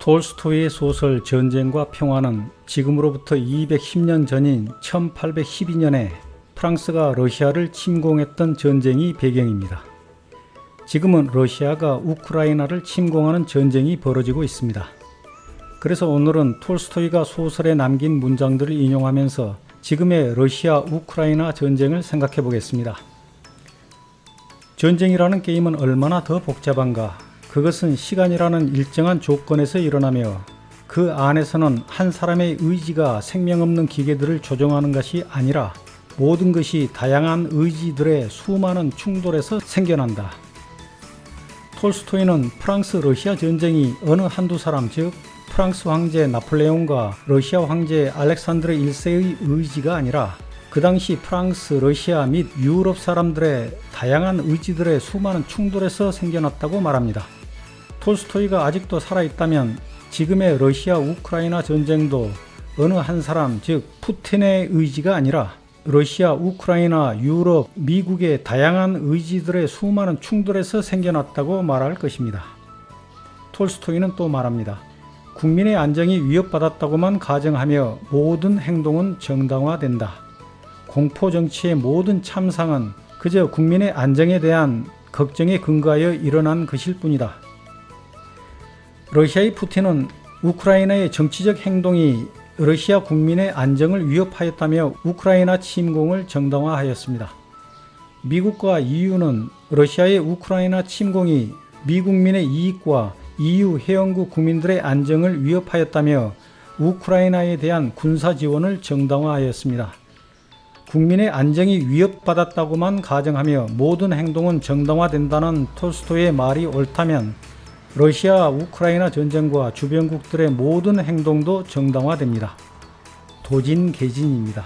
톨스토이의 소설 전쟁과 평화는 지금으로부터 210년 전인 1812년에 프랑스가 러시아를 침공했던 전쟁이 배경입니다. 지금은 러시아가 우크라이나를 침공하는 전쟁이 벌어지고 있습니다. 그래서 오늘은 톨스토이가 소설에 남긴 문장들을 인용하면서 지금의 러시아 우크라이나 전쟁을 생각해 보겠습니다. 전쟁이라는 게임은 얼마나 더 복잡한가. 그것은 시간이라는 일정한 조건에서 일어나며 그 안에서는 한 사람의 의지가 생명 없는 기계들을 조종하는 것이 아니라 모든 것이 다양한 의지들의 수많은 충돌에서 생겨난다. 톨스토이는 프랑스 러시아 전쟁이 어느 한두 사람, 즉 프랑스 황제 나폴레옹과 러시아 황제 알렉산드르 1세의 의지가 아니라 그 당시 프랑스, 러시아 및 유럽 사람들의 다양한 의지들의 수많은 충돌에서 생겨났다고 말합니다. 톨스토이가 아직도 살아있다면 지금의 러시아 우크라이나 전쟁도 어느 한 사람, 즉 푸틴의 의지가 아니라 러시아, 우크라이나, 유럽, 미국의 다양한 의지들의 수많은 충돌에서 생겨났다고 말할 것입니다. 톨스토이는 또 말합니다. 국민의 안정이 위협받았다고만 가정하며 모든 행동은 정당화된다. 공포정치의 모든 참상은 그저 국민의 안정에 대한 걱정에 근거하여 일어난 것일 뿐이다. 러시아의 푸틴은 우크라이나의 정치적 행동이 러시아 국민의 안정을 위협하였다며 우크라이나 침공을 정당화하였습니다. 미국과 EU는 러시아의 우크라이나 침공이 미국민의 이익과 EU 회원국 국민들의 안정을 위협하였다며 우크라이나에 대한 군사 지원을 정당화하였습니다. 국민의 안정이 위협받았다고만 가정하며 모든 행동은 정당화된다는 톨스토이의 말이 옳다면 러시아 우크라이나 전쟁과 주변국들의 모든 행동도 정당화됩니다. 도진개진입니다.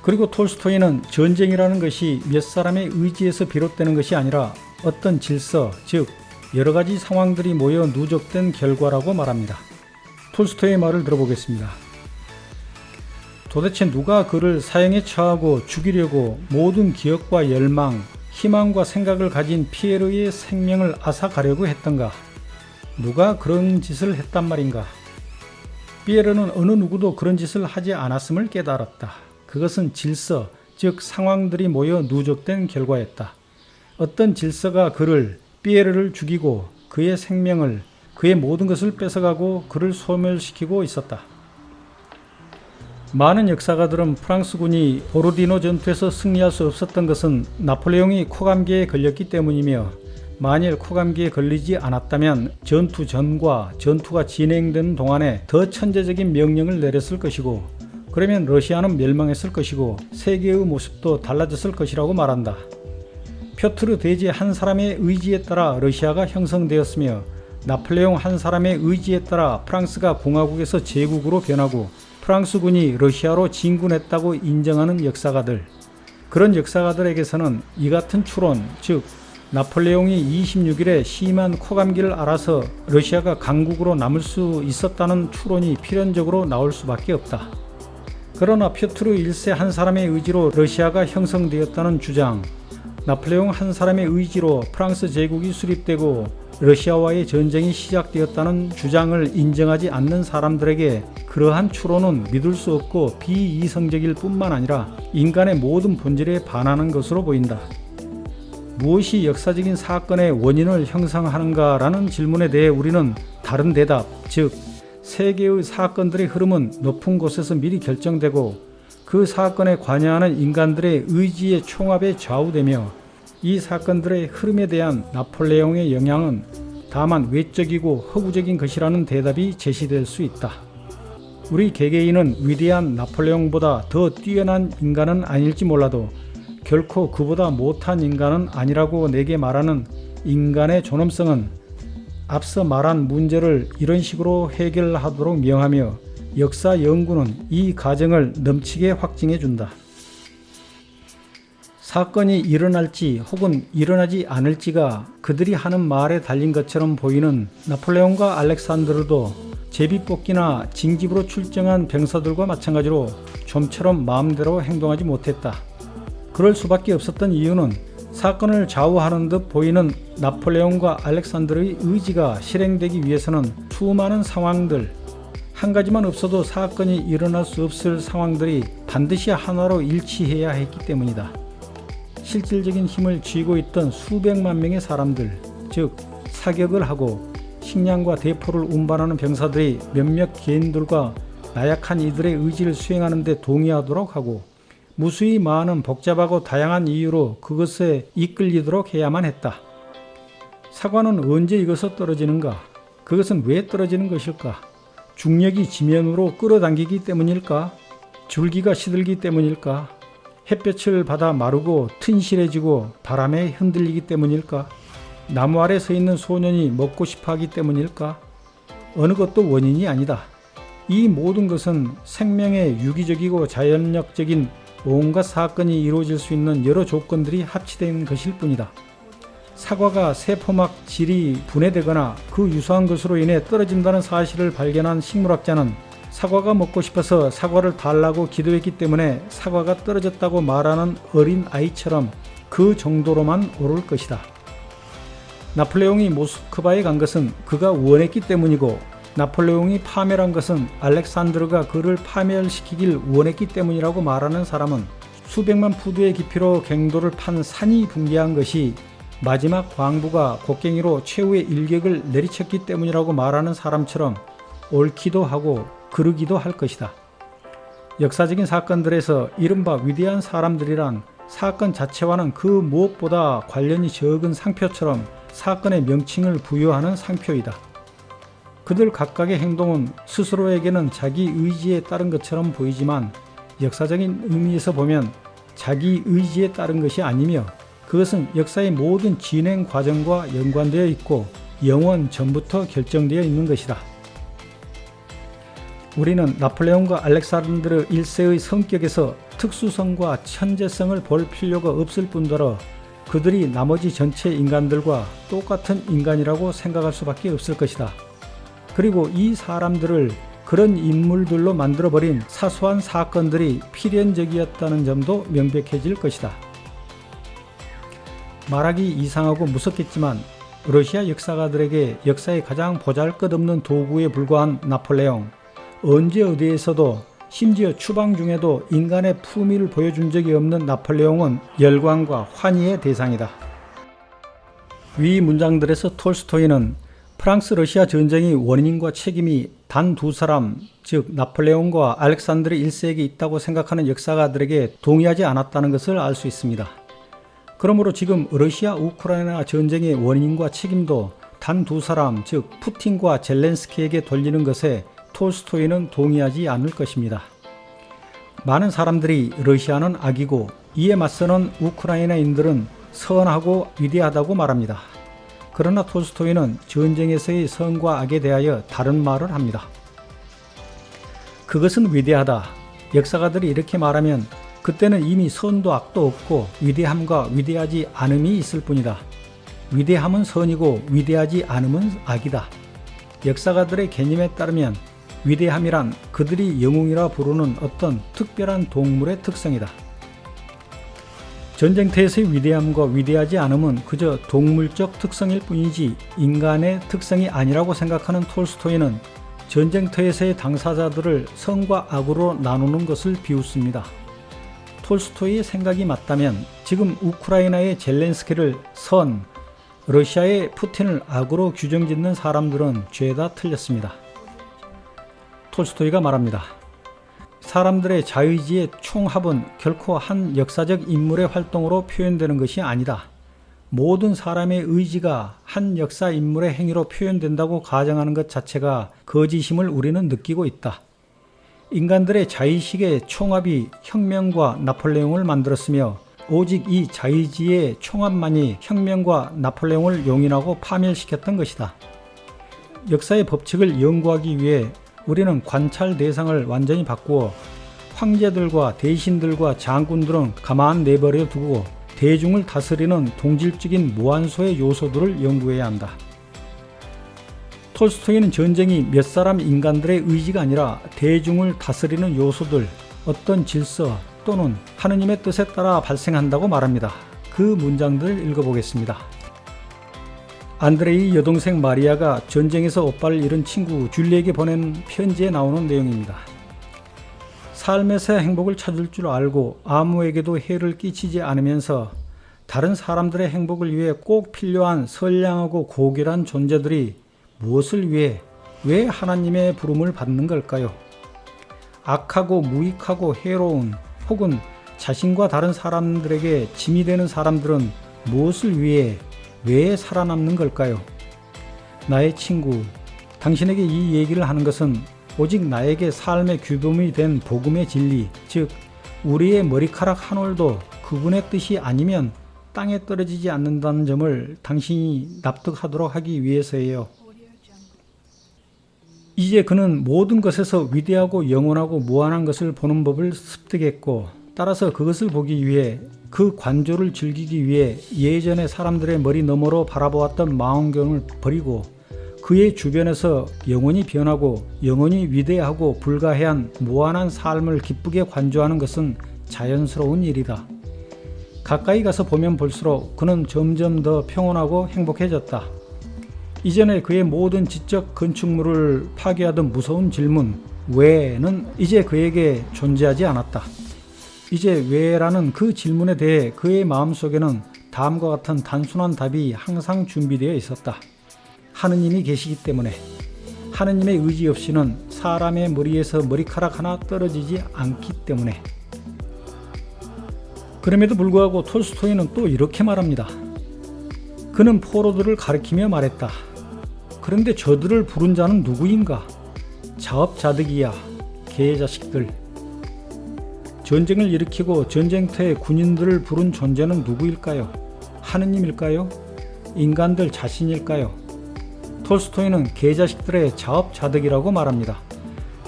그리고 톨스토이는 전쟁이라는 것이 몇 사람의 의지에서 비롯되는 것이 아니라 어떤 질서, 즉 여러 가지 상황들이 모여 누적된 결과라고 말합니다. 톨스토이의 말을 들어보겠습니다. 도대체 누가 그를 사형에 처하고 죽이려고 모든 기억과 열망, 희망과 생각을 가진 피에르의 생명을 앗아가려고 했던가? 누가 그런 짓을 했단 말인가? 피에르는 어느 누구도 그런 짓을 하지 않았음을 깨달았다. 그것은 질서, 즉 상황들이 모여 누적된 결과였다. 어떤 질서가 그를, 피에르를 죽이고 그의 생명을, 그의 모든 것을 뺏어가고 그를 소멸시키고 있었다. 많은 역사가들은 프랑스군이 보로디노 전투에서 승리할 수 없었던 것은 나폴레옹이 코감기에 걸렸기 때문이며 만일 코감기에 걸리지 않았다면 전투 전과 전투가 진행되는 동안에 더 천재적인 명령을 내렸을 것이고 그러면 러시아는 멸망했을 것이고 세계의 모습도 달라졌을 것이라고 말한다. 표트르 대제 한 사람의 의지에 따라 러시아가 형성되었으며 나폴레옹 한 사람의 의지에 따라 프랑스가 공화국에서 제국으로 변하고 프랑스군이 러시아로 진군했다고 인정하는 역사가들, 그런 역사가들에게서는 이 같은 추론, 즉 나폴레옹이 26일에 심한 코감기를 앓아서 러시아가 강국으로 남을 수 있었다는 추론이 필연적으로 나올 수밖에 없다. 그러나 표트르 1세 한 사람의 의지로 러시아가 형성되었다는 주장, 나폴레옹 한 사람의 의지로 프랑스 제국이 수립되고 러시아와의 전쟁이 시작되었다는 주장을 인정하지 않는 사람들에게 그러한 추론은 믿을 수 없고 비이성적일 뿐만 아니라 인간의 모든 본질에 반하는 것으로 보인다. 무엇이 역사적인 사건의 원인을 형성하는가라는 질문에 대해 우리는 다른 대답, 즉 세계의 사건들의 흐름은 높은 곳에서 미리 결정되고 그 사건에 관여하는 인간들의 의지의 총합에 좌우되며 이 사건들의 흐름에 대한 나폴레옹의 영향은 다만 외적이고 허구적인 것이라는 대답이 제시될 수 있다. 우리 개개인은 위대한 나폴레옹보다 더 뛰어난 인간은 아닐지 몰라도 결코 그보다 못한 인간은 아니라고 내게 말하는 인간의 존엄성은 앞서 말한 문제를 이런 식으로 해결하도록 명하며 역사 연구는 이 가정을 넘치게 확증해 준다. 사건이 일어날지 혹은 일어나지 않을지가 그들이 하는 말에 달린 것처럼 보이는 나폴레옹과 알렉산드르도 제비뽑기나 징집으로 출정한 병사들과 마찬가지로 좀처럼 마음대로 행동하지 못했다. 그럴 수밖에 없었던 이유는 사건을 좌우하는 듯 보이는 나폴레옹과 알렉산드르의 의지가 실행되기 위해서는 수많은 상황들, 한 가지만 없어도 사건이 일어날 수 없을 상황들이 반드시 하나로 일치해야 했기 때문이다. 실질적인 힘을 쥐고 있던 수백만 명의 사람들, 즉 사격을 하고 식량과 대포를 운반하는 병사들이 몇몇 개인들과 나약한 이들의 의지를 수행하는 데 동의하도록 하고 무수히 많은 복잡하고 다양한 이유로 그것에 이끌리도록 해야만 했다. 사과는 언제 익어서 떨어지는가? 그것은 왜 떨어지는 것일까? 중력이 지면으로 끌어당기기 때문일까? 줄기가 시들기 때문일까? 햇볕을 받아 마르고 튼실해지고 바람에 흔들리기 때문일까? 나무 아래 서 있는 소년이 먹고 싶어 하기 때문일까? 어느 것도 원인이 아니다. 이 모든 것은 생명의 유기적이고 자연력적인 온갖 사건이 이루어질 수 있는 여러 조건들이 합치된 것일 뿐이다. 사과가 세포막 질이 분해되거나 그 유사한 것으로 인해 떨어진다는 사실을 발견한 식물학자는 사과가 먹고 싶어서 사과를 달라고 기도했기 때문에 사과가 떨어졌다고 말하는 어린 아이처럼 그 정도로만 옳을 것이다. 나폴레옹이 모스크바에 간 것은 그가 원했기 때문이고 나폴레옹이 파멸한 것은 알렉산드르가 그를 파멸시키길 원했기 때문이라고 말하는 사람은 수백만 푸드의 깊이로 갱도를 판 산이 붕괴한 것이 마지막 광부가 곡괭이로 최후의 일격을 내리쳤기 때문이라고 말하는 사람처럼 옳기도 하고 그르기도 할 것이다. 역사적인 사건들에서 이른바 위대한 사람들이란 사건 자체와는 그 무엇보다 관련이 적은 상표처럼 사건의 명칭을 부여하는 상표이다. 그들 각각의 행동은 스스로에게는 자기 의지에 따른 것처럼 보이지만 역사적인 의미에서 보면 자기 의지에 따른 것이 아니며 그것은 역사의 모든 진행 과정과 연관되어 있고 영원 전부터 결정되어 있는 것이다. 우리는 나폴레옹과 알렉산드르 1세의 성격에서 특수성과 천재성을 볼 필요가 없을 뿐더러 그들이 나머지 전체 인간들과 똑같은 인간이라고 생각할 수밖에 없을 것이다. 그리고 이 사람들을 그런 인물들로 만들어버린 사소한 사건들이 필연적이었다는 점도 명백해질 것이다. 말하기 이상하고 무섭겠지만 러시아 역사가들에게 역사의 가장 보잘것없는 도구에 불과한 나폴레옹, 언제 어디에서도 심지어 추방 중에도 인간의 품위를 보여준 적이 없는 나폴레옹은 열광과 환희의 대상이다. 위 문장들에서 톨스토이는 프랑스 러시아 전쟁의 원인과 책임이 단 두 사람, 즉 나폴레옹과 알렉산드르 1세에게 있다고 생각하는 역사가들에게 동의하지 않았다는 것을 알 수 있습니다. 그러므로 지금 러시아 우크라이나 전쟁의 원인과 책임도 단 두 사람, 즉 푸틴과 젤렌스키에게 돌리는 것에 톨스토이는 동의하지 않을 것입니다. 많은 사람들이 러시아는 악이고 이에 맞서는 우크라이나인들은 선하고 위대하다고 말합니다. 그러나 톨스토이는 전쟁에서의 선과 악에 대하여 다른 말을 합니다. 그것은 위대하다. 역사가들이 이렇게 말하면 그때는 이미 선도 악도 없고 위대함과 위대하지 않음이 있을 뿐이다. 위대함은 선이고 위대하지 않음은 악이다. 역사가들의 개념에 따르면 위대함이란 그들이 영웅이라 부르는 어떤 특별한 동물의 특성이다. 전쟁터에서의 위대함과 위대하지 않음은 그저 동물적 특성일 뿐이지 인간의 특성이 아니라고 생각하는 톨스토이는 전쟁터에서의 당사자들을 선과 악으로 나누는 것을 비웃습니다. 톨스토이의 생각이 맞다면 지금 우크라이나의 젤렌스키를 선, 러시아의 푸틴을 악으로 규정짓는 사람들은 죄다 틀렸습니다. 톨스토이가 말합니다. 사람들의 자의지의 총합은 결코 한 역사적 인물의 활동으로 표현되는 것이 아니다. 모든 사람의 의지가 한 역사 인물의 행위로 표현된다고 가정하는 것 자체가 거짓임을 우리는 느끼고 있다. 인간들의 자의식의 총합이 혁명과 나폴레옹을 만들었으며 오직 이 자의지의 총합만이 혁명과 나폴레옹을 용인하고 파멸시켰던 것이다. 역사의 법칙을 연구하기 위해 우리는 관찰 대상을 완전히 바꾸어 황제들과 대신들과 장군들은 가만 내버려 두고 대중을 다스리는 동질적인 무한소의 요소들을 연구해야 한다. 톨스토이는 전쟁이 몇 사람 인간들의 의지가 아니라 대중을 다스리는 요소들, 어떤 질서 또는 하느님의 뜻에 따라 발생한다고 말합니다. 그 문장들을 읽어보겠습니다. 안드레이 여동생 마리아가 전쟁에서 오빠를 잃은 친구 줄리에게 보낸 편지에 나오는 내용입니다. 삶에서 행복을 찾을 줄 알고 아무에게도 해를 끼치지 않으면서 다른 사람들의 행복을 위해 꼭 필요한 선량하고 고결한 존재들이 무엇을 위해 왜 하나님의 부름을 받는 걸까요? 악하고 무익하고 해로운 혹은 자신과 다른 사람들에게 짐이 되는 사람들은 무엇을 위해 왜 살아남는 걸까요? 나의 친구, 당신에게 이 얘기를 하는 것은 오직 나에게 삶의 규범이 된 복음의 진리, 즉 우리의 머리카락 한 올도 그분의 뜻이 아니면 땅에 떨어지지 않는다는 점을 당신이 납득하도록 하기 위해서예요. 이제 그는 모든 것에서 위대하고 영원하고 무한한 것을 보는 법을 습득했고, 따라서 그것을 보기 위해, 그 관조를 즐기기 위해 예전에 사람들의 머리 너머로 바라보았던 망원경을 버리고 그의 주변에서 영원히 변하고 영원히 위대하고 불가해한 무한한 삶을 기쁘게 관조하는 것은 자연스러운 일이다. 가까이 가서 보면 볼수록 그는 점점 더 평온하고 행복해졌다. 이전에 그의 모든 지적 건축물을 파괴하던 무서운 질문, 왜는 이제 그에게 존재하지 않았다. 이제 왜라는 그 질문에 대해 그의 마음속에는 다음과 같은 단순한 답이 항상 준비되어 있었다. 하느님이 계시기 때문에. 하느님의 의지 없이는 사람의 머리에서 머리카락 하나 떨어지지 않기 때문에. 그럼에도 불구하고 톨스토이는 또 이렇게 말합니다. 그는 포로들을 가리키며 말했다. 그런데 저들을 부른 자는 누구인가? 자업자득이야, 개의 자식들. 전쟁을 일으키고 전쟁터에 군인들을 부른 존재는 누구일까요? 하느님일까요? 인간들 자신일까요? 톨스토이는 개자식들의 자업자득이라고 말합니다.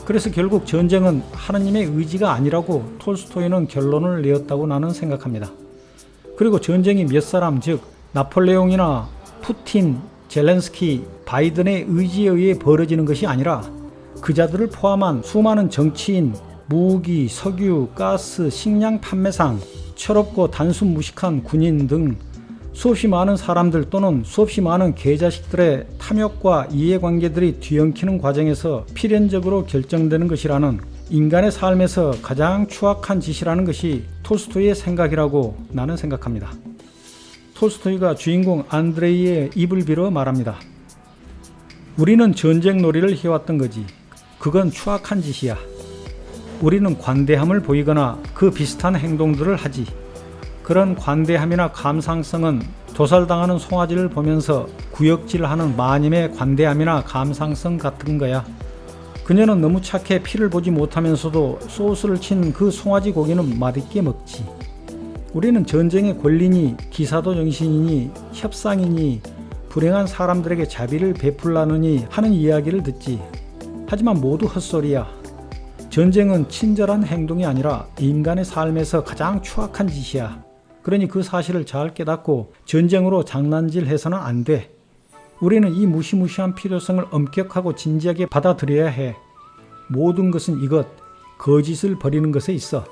그래서 결국 전쟁은 하느님의 의지가 아니라고 톨스토이는 결론을 내었다고 나는 생각합니다. 그리고 전쟁이 몇 사람, 즉 나폴레옹이나 푸틴, 젤렌스키, 바이든의 의지에 의해 벌어지는 것이 아니라 그자들을 포함한 수많은 정치인, 무기, 석유, 가스, 식량 판매상, 철없고 단순 무식한 군인 등 수없이 많은 사람들 또는 수없이 많은 개자식들의 탐욕과 이해관계들이 뒤엉키는 과정에서 필연적으로 결정되는 것이라는, 인간의 삶에서 가장 추악한 짓이라는 것이 톨스토이의 생각이라고 나는 생각합니다. 톨스토이가 주인공 안드레이의 입을 빌어 말합니다. 우리는 전쟁 놀이를 해왔던 거지. 그건 추악한 짓이야. 우리는 관대함을 보이거나 그 비슷한 행동들을 하지. 그런 관대함이나 감상성은 도살당하는 송아지를 보면서 구역질하는 마님의 관대함이나 감상성 같은 거야. 그녀는 너무 착해 피를 보지 못하면서도 소스를 친 그 송아지 고기는 맛있게 먹지. 우리는 전쟁의 권리니 기사도 정신이니 협상이니 불행한 사람들에게 자비를 베풀라느니 하는 이야기를 듣지. 하지만 모두 헛소리야. 전쟁은 친절한 행동이 아니라 인간의 삶에서 가장 추악한 짓이야. 그러니 그 사실을 잘 깨닫고 전쟁으로 장난질해서는 안 돼. 우리는 이 무시무시한 필요성을 엄격하고 진지하게 받아들여야 해. 모든 것은 이것, 거짓을 버리는 것에 있어.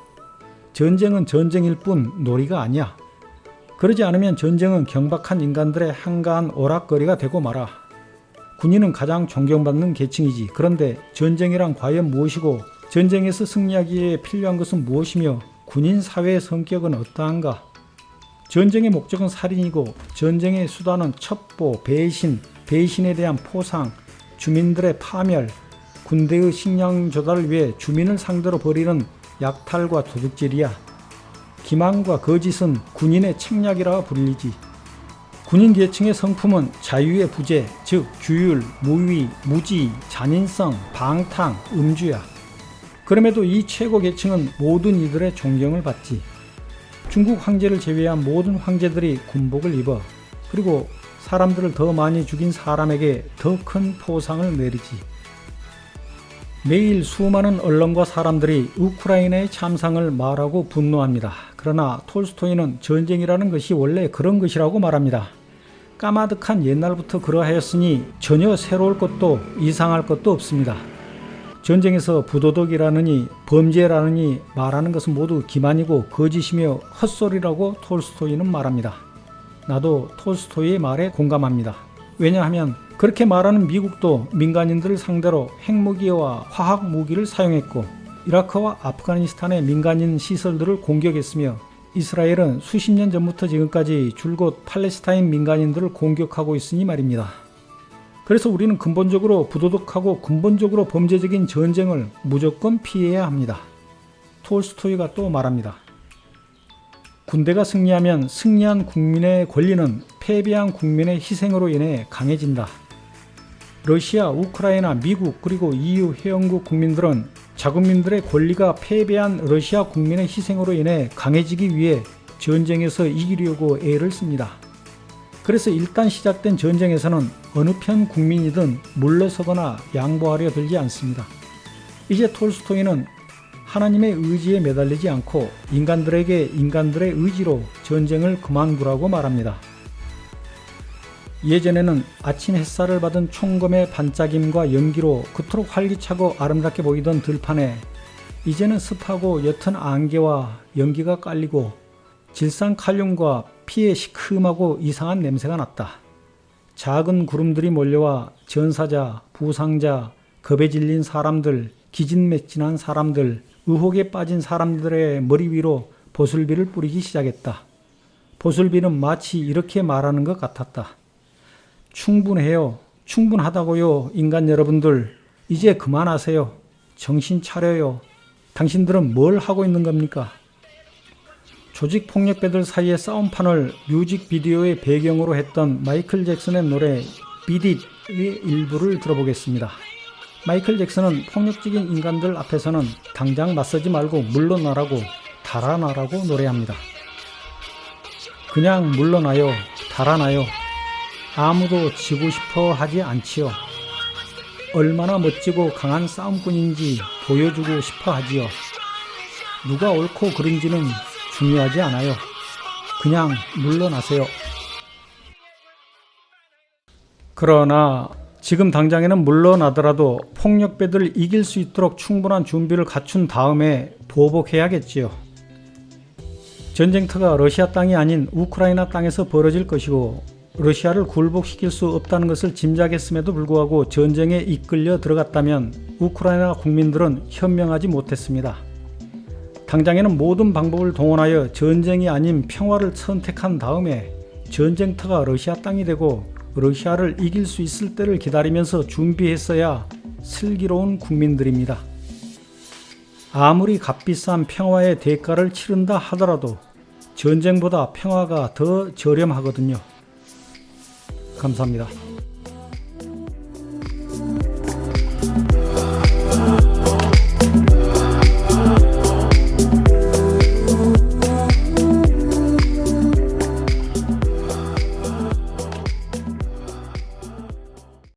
전쟁은 전쟁일 뿐 놀이가 아니야. 그러지 않으면 전쟁은 경박한 인간들의 한가한 오락거리가 되고 말아. 군인은 가장 존경받는 계층이지. 그런데 전쟁이란 과연 무엇이고 전쟁에서 승리하기 위해 필요한 것은 무엇이며 군인 사회의 성격은 어떠한가? 전쟁의 목적은 살인이고 전쟁의 수단은 첩보, 배신, 배신에 대한 포상, 주민들의 파멸, 군대의 식량 조달을 위해 주민을 상대로 벌이는 약탈과 도둑질이야. 기만과 거짓은 군인의 책략이라 불리지. 군인 계층의 성품은 자유의 부재, 즉 규율, 무위, 무지, 잔인성, 방탕, 음주야. 그럼에도 이 최고 계층은 모든 이들의 존경을 받지. 중국 황제를 제외한 모든 황제들이 군복을 입어. 그리고 사람들을 더 많이 죽인 사람에게 더 큰 포상을 내리지. 매일 수많은 언론과 사람들이 우크라이나의 참상을 말하고 분노합니다. 그러나 톨스토이는 전쟁이라는 것이 원래 그런 것이라고 말합니다. 까마득한 옛날부터 그러하였으니 전혀 새로울 것도 이상할 것도 없습니다. 전쟁에서 부도덕이라느니 범죄라느니 말하는 것은 모두 기만이고 거짓이며 헛소리라고 톨스토이는 말합니다. 나도 톨스토이의 말에 공감합니다. 왜냐하면 그렇게 말하는 미국도 민간인들을 상대로 핵무기와 화학무기를 사용했고 이라크와 아프가니스탄의 민간인 시설들을 공격했으며 이스라엘은 수십 년 전부터 지금까지 줄곧 팔레스타인 민간인들을 공격하고 있으니 말입니다. 그래서 우리는 근본적으로 부도덕하고 근본적으로 범죄적인 전쟁을 무조건 피해야 합니다. 톨스토이가 또 말합니다. 군대가 승리하면 승리한 국민의 권리는 패배한 국민의 희생으로 인해 강해진다. 러시아, 우크라이나, 미국 그리고 EU 회원국 국민들은 자국민들의 권리가 패배한 러시아 국민의 희생으로 인해 강해지기 위해 전쟁에서 이기려고 애를 씁니다. 그래서 일단 시작된 전쟁에서는 어느 편 국민이든 물러서거나 양보하려 들지 않습니다. 이제 톨스토이는 하나님의 의지에 매달리지 않고 인간들에게 인간들의 의지로 전쟁을 그만두라고 말합니다. 예전에는 아침 햇살을 받은 총검의 반짝임과 연기로 그토록 활기차고 아름답게 보이던 들판에 이제는 습하고 옅은 안개와 연기가 깔리고 질산칼륨과 피의 시큼하고 이상한 냄새가 났다. 작은 구름들이 몰려와 전사자, 부상자, 겁에 질린 사람들, 기진맥진한 사람들, 의혹에 빠진 사람들의 머리 위로 보슬비를 뿌리기 시작했다. 보슬비는 마치 이렇게 말하는 것 같았다. 충분해요. 충분하다고요. 인간 여러분들. 이제 그만하세요. 정신 차려요. 당신들은 뭘 하고 있는 겁니까? 조직 폭력배들 사이의 싸움판을 뮤직비디오의 배경으로 했던 마이클 잭슨의 노래 Beat It의 일부를 들어보겠습니다. 마이클 잭슨은 폭력적인 인간들 앞에서는 당장 맞서지 말고 물러나라고 달아나라고 노래합니다. 그냥 물러나요. 달아나요. 아무도 지고 싶어 하지 않지요. 얼마나 멋지고 강한 싸움꾼인지 보여주고 싶어 하지요. 누가 옳고 그른지는 중요하지 않아요. 그냥 물러나세요. 그러나 지금 당장에는 물러나더라도 폭력배들을 이길 수 있도록 충분한 준비를 갖춘 다음에 보복해야겠지요. 전쟁터가 러시아 땅이 아닌 우크라이나 땅에서 벌어질 것이고 러시아를 굴복시킬 수 없다는 것을 짐작했음에도 불구하고 전쟁에 이끌려 들어갔다면 우크라이나 국민들은 현명하지 못했습니다. 당장에는 모든 방법을 동원하여 전쟁이 아닌 평화를 선택한 다음에 전쟁터가 러시아 땅이 되고 러시아를 이길 수 있을 때를 기다리면서 준비했어야 슬기로운 국민들입니다. 아무리 값비싼 평화의 대가를 치른다 하더라도 전쟁보다 평화가 더 저렴하거든요. 감사합니다.